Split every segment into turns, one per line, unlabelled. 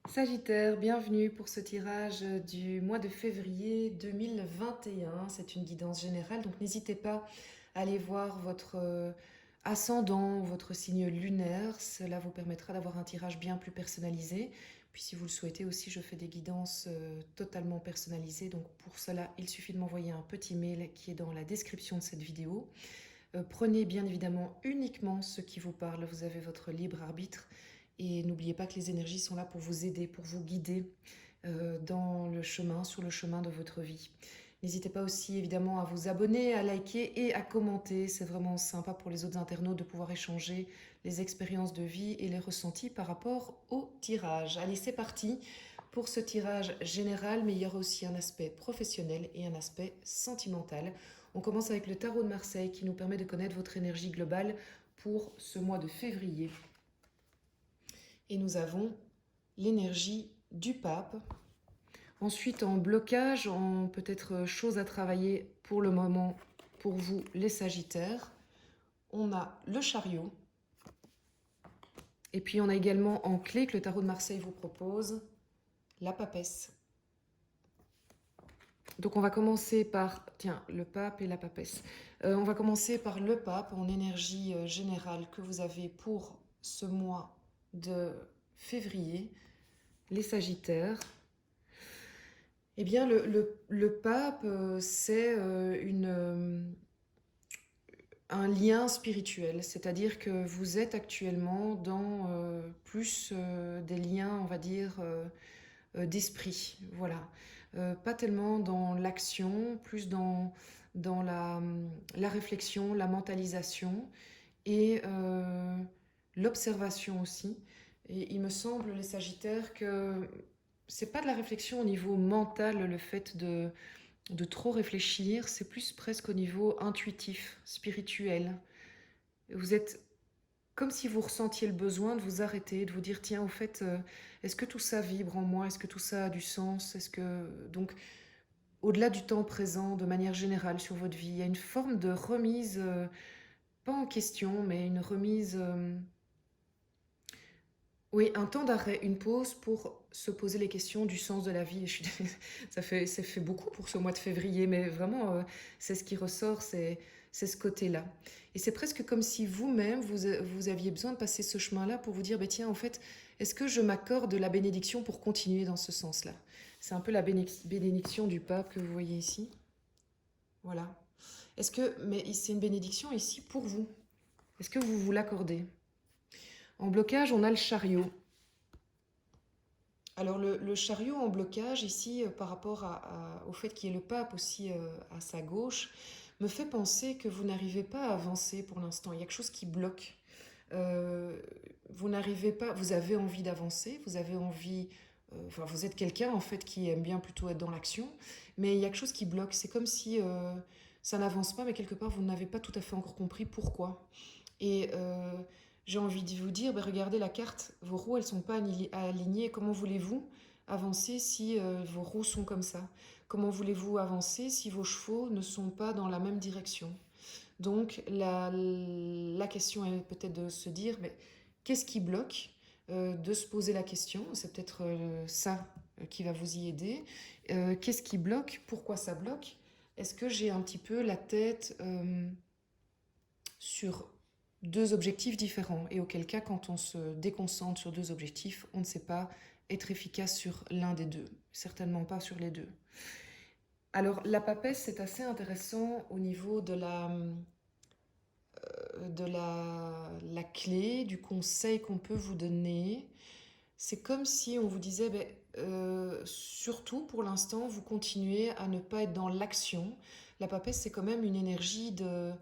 Sagittaire, bienvenue pour ce tirage du mois de février 2021. C'est une guidance générale, donc n'hésitez pas à aller voir votre ascendant, votre signe lunaire. Cela vous permettra d'avoir un tirage bien plus personnalisé. Puis si vous le souhaitez aussi, je fais des guidances totalement personnalisées. Donc pour cela, il suffit de m'envoyer un petit mail qui est dans la description de cette vidéo. Prenez bien évidemment uniquement ce qui vous parle. Vous avez votre libre arbitre. Et n'oubliez pas que les énergies sont là pour vous aider, pour vous guider dans le chemin, sur le chemin de votre vie. N'hésitez pas aussi évidemment à vous abonner, à liker et à commenter. C'est vraiment sympa pour les autres internautes de pouvoir échanger les expériences de vie et les ressentis par rapport au tirage. Allez, c'est parti pour ce tirage général, mais il y aura aussi un aspect professionnel et un aspect sentimental. On commence avec le tarot de Marseille qui nous permet de connaître votre énergie globale pour ce mois de février. Et nous avons l'énergie du pape. Ensuite, en blocage, en peut-être chose à travailler pour le moment pour vous, les sagittaires. On a le chariot. Et puis on a également en clé que le tarot de Marseille vous propose, la papesse. Donc on va commencer par, tiens, le pape et la papesse. On va commencer par le pape en énergie générale que vous avez pour ce mois de février, les sagittaires. Eh bien, le pape, c'est un lien spirituel, c'est-à-dire que vous êtes actuellement dans plus des liens, on va dire, d'esprit, voilà. Pas tellement dans l'action, plus dans la réflexion, la mentalisation et l'observation aussi. Et il me semble, les Sagittaires, que c'est pas de la réflexion au niveau mental, le fait de trop réfléchir, c'est plus presque au niveau intuitif, spirituel. Vous êtes comme si vous ressentiez le besoin de vous arrêter, de vous dire, tiens, au fait, est-ce que tout ça vibre en moi? Est-ce que tout ça a du sens? Est-ce que... Donc, au-delà du temps présent, de manière générale sur votre vie, il y a une forme de remise, pas en question, mais une remise... oui, un temps d'arrêt, une pause pour se poser les questions du sens de la vie. Ça fait beaucoup pour ce mois de février, mais vraiment, c'est ce qui ressort, c'est ce côté-là. Et c'est presque comme si vous-même, vous aviez besoin de passer ce chemin-là pour vous dire, bah, tiens, en fait, est-ce que je m'accorde la bénédiction pour continuer dans ce sens-là? C'est un peu la bénédiction du pape que vous voyez ici. Voilà. Mais c'est une bénédiction ici pour vous. Est-ce que vous vous l'accordez? En blocage, on a le chariot. Alors le chariot en blocage ici, par rapport au fait qu'il y ait le pape aussi à sa gauche, me fait penser que vous n'arrivez pas à avancer pour l'instant. Il y a quelque chose qui bloque. Vous n'arrivez pas, vous avez envie d'avancer, vous avez envie, enfin vous êtes quelqu'un en fait qui aime bien plutôt être dans l'action, mais il y a quelque chose qui bloque. C'est comme si ça n'avance pas, mais quelque part vous n'avez pas tout à fait encore compris pourquoi. Et j'ai envie de vous dire, bah, regardez la carte, vos roues, elles ne sont pas alignées. Comment voulez-vous avancer si vos roues sont comme ça? Comment voulez-vous avancer si vos chevaux ne sont pas dans la même direction? Donc la question est peut-être de se dire, mais qu'est-ce qui bloque? De se poser la question, c'est peut-être ça qui va vous y aider. Qu'est-ce qui bloque? Pourquoi ça bloque? Est-ce que j'ai un petit peu la tête sur deux objectifs différents, et auquel cas, quand on se déconcentre sur deux objectifs, on ne sait pas être efficace sur l'un des deux, certainement pas sur les deux. Alors la papesse, c'est assez intéressant au niveau de la clé, du conseil qu'on peut vous donner. C'est comme si on vous disait, ben, surtout pour l'instant, vous continuez à ne pas être dans l'action. La papesse, c'est quand même une énergie de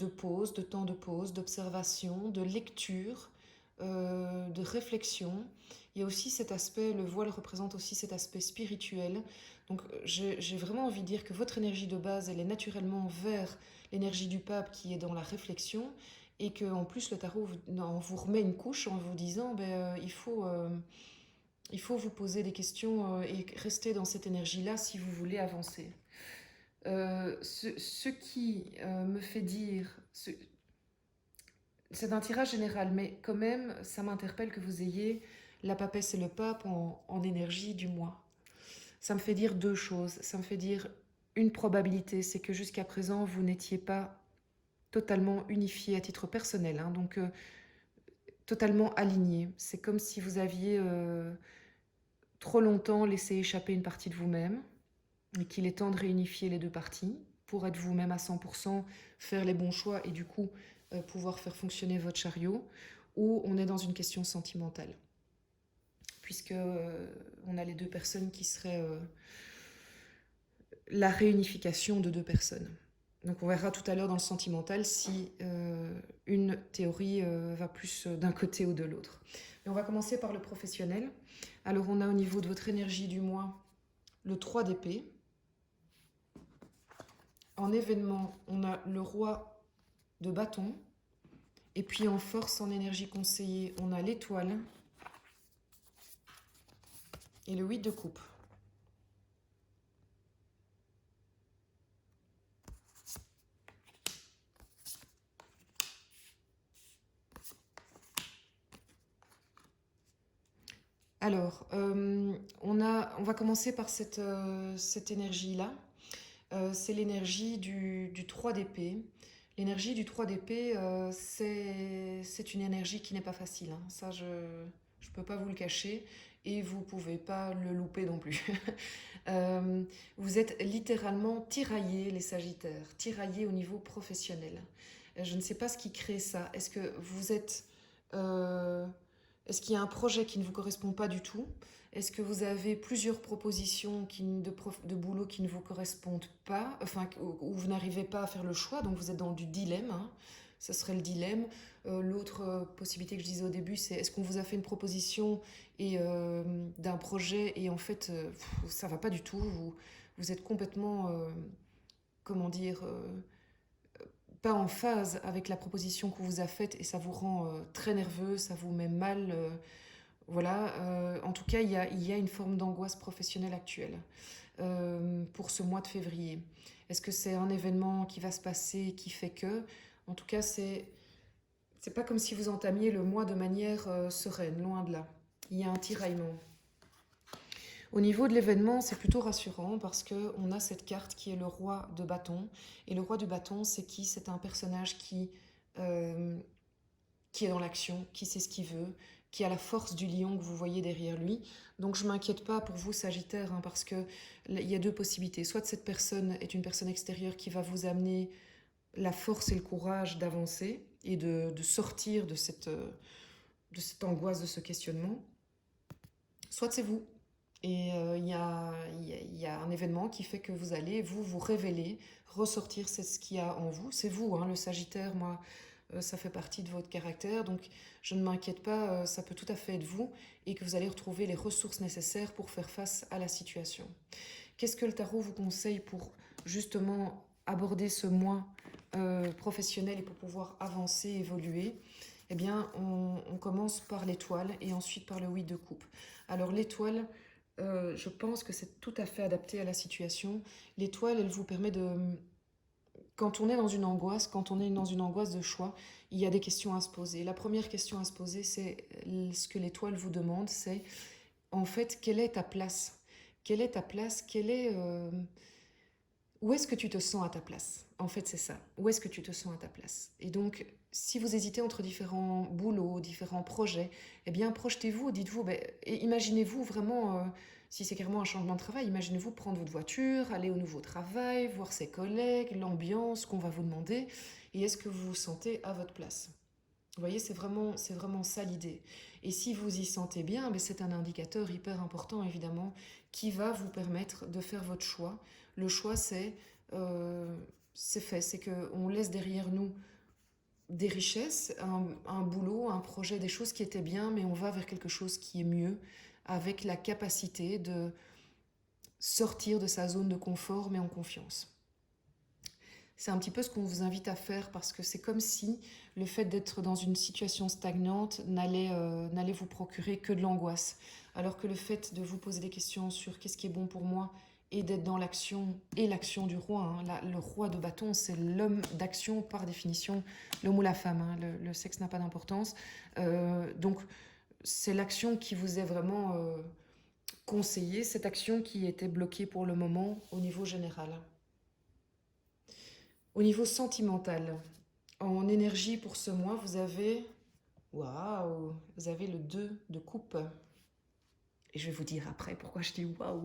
pause, de temps de pause, d'observation, de lecture, de réflexion. Il y a aussi cet aspect, le voile représente aussi cet aspect spirituel. Donc j'ai vraiment envie de dire que votre énergie de base, elle est naturellement vers l'énergie du pape qui est dans la réflexion, et que en plus le tarot vous remet une couche en vous disant ben, il faut vous poser des questions et rester dans cette énergie-là si vous voulez avancer. Ce qui me fait dire, c'est un tirage général, mais quand même, ça m'interpelle que vous ayez la papesse et le pape en énergie du mois. Ça me fait dire deux choses. Ça me fait dire une probabilité, c'est que jusqu'à présent, vous n'étiez pas totalement unifié à titre personnel, hein, donc totalement aligné. C'est comme si vous aviez trop longtemps laissé échapper une partie de vous-même et qu'il est temps de réunifier les deux parties pour être vous-même à 100%, faire les bons choix et du coup pouvoir faire fonctionner votre chariot, ou on est dans une question sentimentale, puisque on a les deux personnes qui seraient la réunification de deux personnes. Donc on verra tout à l'heure dans le sentimental si une théorie va plus d'un côté ou de l'autre. Mais on va commencer par le professionnel. Alors on a au niveau de votre énergie du mois le 3 d'épée. En événement, on a le roi de bâton. Et puis en force, en énergie conseillée, on a l'étoile et le 8 de coupe. Alors, on va commencer par cette énergie-là. C'est l'énergie du 3 d'épée. L'énergie du 3 d'épée, c'est une énergie qui n'est pas facile, hein. Ça, je ne peux pas vous le cacher et vous ne pouvez pas le louper non plus. Vous êtes littéralement tiraillés, les Sagittaires, tiraillés au niveau professionnel. Je ne sais pas ce qui crée ça. Est-ce que vous êtes... est-ce qu'il y a un projet qui ne vous correspond pas du tout? Est-ce que vous avez plusieurs propositions de boulot qui ne vous correspondent pas, enfin, où vous n'arrivez pas à faire le choix, donc vous êtes dans du dilemme, hein. Ce serait le dilemme. L'autre possibilité que je disais au début, c'est est-ce qu'on vous a fait une proposition d'un projet et en fait, ça ne va pas du tout, vous êtes complètement, comment dire, pas en phase avec la proposition qu'on vous a faite et ça vous rend très nerveux, ça vous met mal. Voilà, en tout cas, il y a une forme d'angoisse professionnelle actuelle pour ce mois de février. Est-ce que c'est un événement qui va se passer qui fait que... En tout cas, c'est pas comme si vous entamiez le mois de manière sereine, loin de là. Il y a un tiraillement. Au niveau de l'événement, c'est plutôt rassurant parce qu'on a cette carte qui est le roi de bâton. Et le roi du bâton, c'est qui? C'est un personnage qui est dans l'action, qui sait ce qu'il veut, qui a la force du lion que vous voyez derrière lui. Donc je ne m'inquiète pas pour vous, Sagittaire, hein, parce qu'il y a deux possibilités. Soit cette personne est une personne extérieure qui va vous amener la force et le courage d'avancer et de sortir de cette angoisse, de ce questionnement. Soit c'est vous. Et il y a un événement qui fait que vous allez vous révéler, ressortir ce qu'il y a en vous. C'est vous, hein, le Sagittaire, moi, ça fait partie de votre caractère. Donc je ne m'inquiète pas, ça peut tout à fait être vous et que vous allez retrouver les ressources nécessaires pour faire face à la situation. Qu'est-ce que le tarot vous conseille pour justement aborder ce mois professionnel et pour pouvoir avancer, évoluer? Eh bien, on commence par l'étoile et ensuite par le 8 de coupe. Alors l'étoile... je pense que c'est tout à fait adapté à la situation. L'étoile, elle vous permet de... Quand on est dans une angoisse, quand on est dans une angoisse de choix, il y a des questions à se poser. La première question à se poser, c'est ce que l'étoile vous demande, c'est en fait, quelle est ta place? Quelle est ta place? Où est-ce que tu te sens à ta place? En fait, c'est ça. Où est-ce que tu te sens à ta place? Et donc, si vous hésitez entre différents boulots, différents projets, eh bien, projetez-vous, dites-vous, et imaginez-vous vraiment, si c'est carrément un changement de travail, imaginez-vous prendre votre voiture, aller au nouveau travail, voir ses collègues, l'ambiance qu'on va vous demander, et est-ce que vous vous sentez à votre place? Vous voyez, c'est vraiment ça l'idée. Et si vous y sentez bien, c'est un indicateur hyper important, évidemment, qui va vous permettre de faire votre choix. Le choix, c'est fait, c'est qu'on laisse derrière nous des richesses, un boulot, un projet, des choses qui étaient bien, mais on va vers quelque chose qui est mieux, avec la capacité de sortir de sa zone de confort, mais en confiance. C'est un petit peu ce qu'on vous invite à faire parce que c'est comme si le fait d'être dans une situation stagnante n'allait vous procurer que de l'angoisse. Alors que le fait de vous poser des questions sur qu'est-ce qui est bon pour moi et d'être dans l'action et l'action du roi, hein. Le roi de bâton, c'est l'homme d'action par définition, l'homme ou la femme, hein. Le sexe n'a pas d'importance. Donc c'est l'action qui vous est vraiment conseillée, cette action qui était bloquée pour le moment au niveau général. Au niveau sentimental, en énergie pour ce mois, vous avez... Waouh! Vous avez le 2 de coupe. Et je vais vous dire après pourquoi je dis waouh.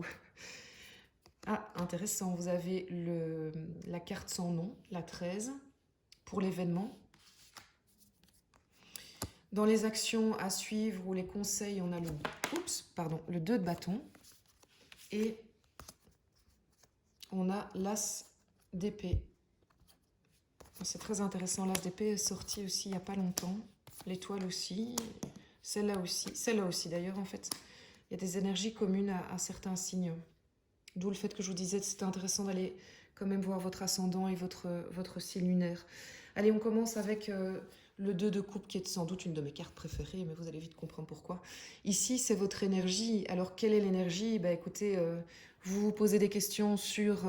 Ah, intéressant. Vous avez la carte sans nom, la 13, pour l'événement. Dans les actions à suivre ou les conseils, on a le 2 de bâton. Et on a l'as d'épée. C'est très intéressant. L'as d'épée est sorti aussi il n'y a pas longtemps. L'étoile aussi. Celle-là aussi. Celle-là aussi d'ailleurs en fait. Il y a des énergies communes à certains signes. D'où le fait que je vous disais que c'était intéressant d'aller quand même voir votre ascendant et votre signe lunaire. Allez, on commence avec le 2 de coupe qui est sans doute une de mes cartes préférées, mais vous allez vite comprendre pourquoi. Ici, c'est votre énergie. Alors, quelle est l'énergie? Écoutez, vous vous posez des questions sur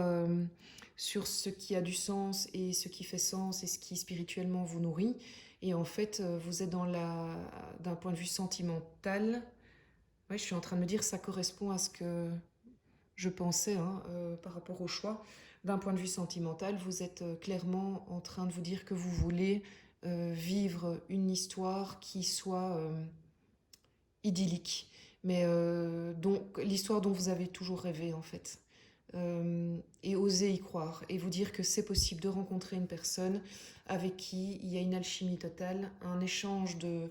ce qui a du sens et ce qui fait sens et ce qui spirituellement vous nourrit. Et en fait, vous êtes d'un point de vue sentimental. Ouais, je suis en train de me dire ça correspond à ce que je pensais par rapport au choix. D'un point de vue sentimental, vous êtes clairement en train de vous dire que vous voulez vivre une histoire qui soit idyllique, mais donc l'histoire dont vous avez toujours rêvé en fait. Et oser y croire et vous dire que c'est possible de rencontrer une personne avec qui il y a une alchimie totale, un échange de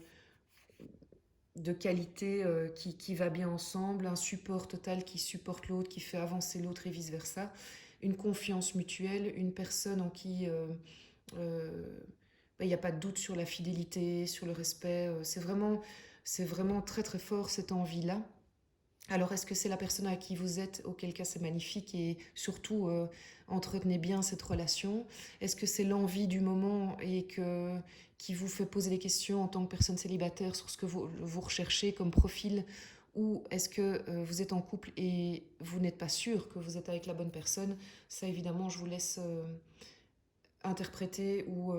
qualité qui va bien ensemble, un support total qui supporte l'autre, qui fait avancer l'autre et vice-versa, une confiance mutuelle, une personne en qui il n'y a pas de doute sur la fidélité, sur le respect. C'est vraiment très très fort cette envie-là. Alors, est-ce que c'est la personne à qui vous êtes? Auquel cas, c'est magnifique et surtout, entretenez bien cette relation. Est-ce que c'est l'envie du moment qui vous fait poser des questions en tant que personne célibataire sur ce que vous recherchez comme profil? Ou est-ce que vous êtes en couple et vous n'êtes pas sûr que vous êtes avec la bonne personne? Ça, évidemment, je vous laisse interpréter ou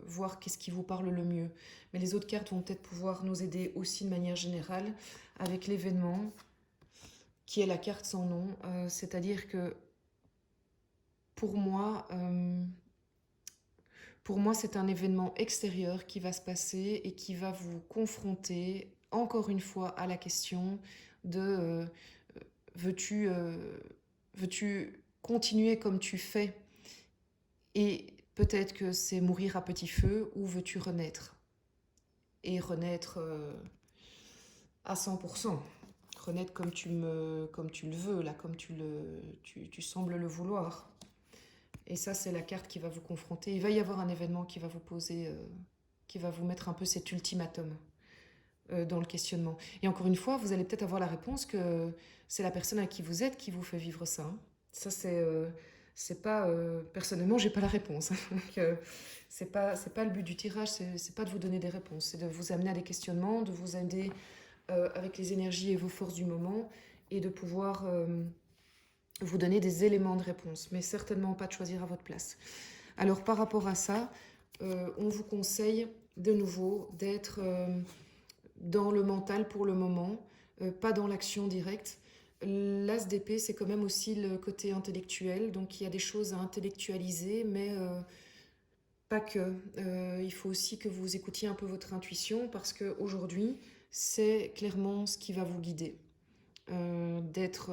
voir qu'est-ce qui vous parle le mieux. Mais les autres cartes vont peut-être pouvoir nous aider aussi de manière générale avec l'événement qui est la carte sans nom. C'est-à-dire que pour moi, c'est un événement extérieur qui va se passer et qui va vous confronter encore une fois à la question de veux-tu continuer comme tu fais et peut-être que c'est mourir à petit feu ou veux-tu renaître et renaître à 100%. Renaître comme tu le veux, là, comme tu sembles le vouloir. Et ça, c'est la carte qui va vous confronter. Il va y avoir un événement qui va vous poser, qui va vous mettre un peu cet ultimatum dans le questionnement. Et encore une fois, vous allez peut-être avoir la réponse que c'est la personne à qui vous êtes qui vous fait vivre ça. Ça, c'est pas... personnellement, j'ai pas la réponse. Donc, c'est pas le but du tirage, c'est pas de vous donner des réponses. C'est de vous amener à des questionnements, de vous aider avec les énergies et vos forces du moment et de pouvoir vous donner des éléments de réponse, mais certainement pas de choisir à votre place. Alors par rapport à ça, on vous conseille de nouveau d'être dans le mental pour le moment, pas dans l'action directe. L'as d'épée, c'est quand même aussi le côté intellectuel, donc il y a des choses à intellectualiser, mais pas que. Il faut aussi que vous écoutiez un peu votre intuition, parce qu'aujourd'hui, c'est clairement ce qui va vous guider. D'être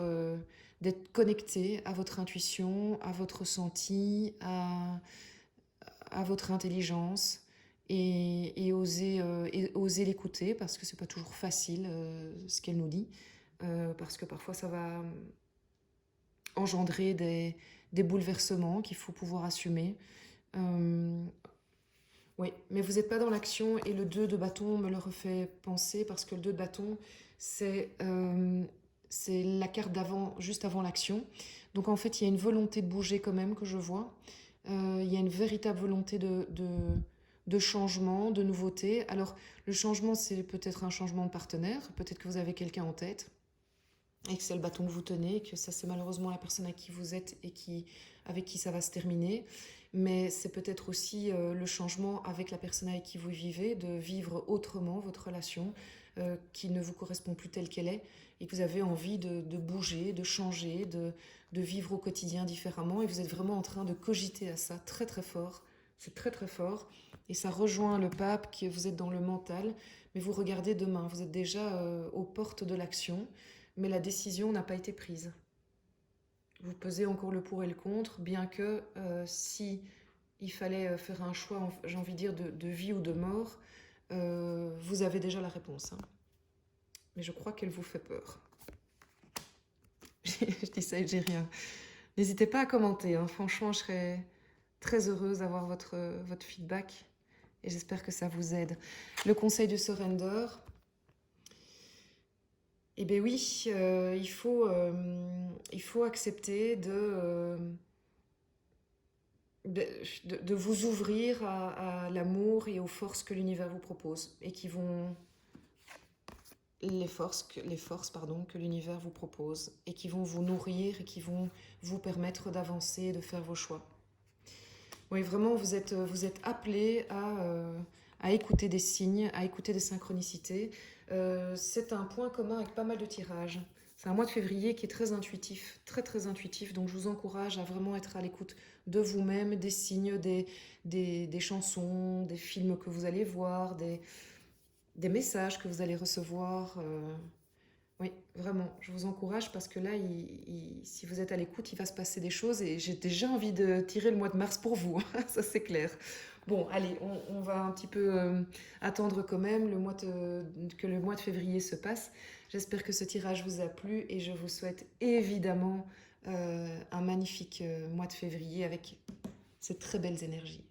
connecté à votre intuition, à votre ressenti, à votre intelligence et oser l'écouter parce que c'est pas toujours facile ce qu'elle nous dit parce que parfois ça va engendrer des bouleversements qu'il faut pouvoir assumer. Oui, mais vous n'êtes pas dans l'action et le 2 de bâton me le refait penser parce que le 2 de bâton, c'est la carte d'avant, juste avant l'action. Donc en fait, il y a une volonté de bouger quand même que je vois. Il y a une véritable volonté de changement, de nouveauté. Alors le changement, c'est peut-être un changement de partenaire. Peut-être que vous avez quelqu'un en tête et que c'est le bâton que vous tenez, que ça c'est malheureusement la personne avec qui vous êtes et avec qui ça va se terminer. Mais c'est peut-être aussi le changement avec la personne avec qui vous vivez, de vivre autrement votre relation, qui ne vous correspond plus telle qu'elle est et que vous avez envie de bouger, de changer, de vivre au quotidien différemment et vous êtes vraiment en train de cogiter à ça très très fort. C'est très très fort et ça rejoint le pape que vous êtes dans le mental, mais vous regardez demain, vous êtes déjà aux portes de l'action, mais la décision n'a pas été prise. Vous pesez encore le pour et le contre, bien que si il fallait faire un choix, j'ai envie de dire, de vie ou de mort, vous avez déjà la réponse. Hein. Mais je crois qu'elle vous fait peur. Je dis ça et j'ai rien. N'hésitez pas à commenter. Hein. Franchement, je serais très heureuse d'avoir votre feedback et j'espère que ça vous aide. Le conseil du surrender. Eh bien oui, il faut accepter de vous ouvrir à l'amour et aux forces que l'univers vous propose et qui vont les forces que l'univers vous propose et qui vont vous nourrir et qui vont vous permettre d'avancer, de faire vos choix. Oui, vraiment, vous êtes appelé à écouter des signes, à écouter des synchronicités. C'est un point commun avec pas mal de tirages. C'est un mois de février qui est très intuitif, très très intuitif, donc je vous encourage à vraiment être à l'écoute de vous-même, des signes, des chansons, des films que vous allez voir, des messages que vous allez recevoir. Oui, vraiment, je vous encourage parce que là, si vous êtes à l'écoute, il va se passer des choses et j'ai déjà envie de tirer le mois de mars pour vous, ça c'est clair. Bon, allez, on va un petit peu attendre quand même que le mois de février se passe. J'espère que ce tirage vous a plu et je vous souhaite évidemment un magnifique mois de février avec ces très belles énergies.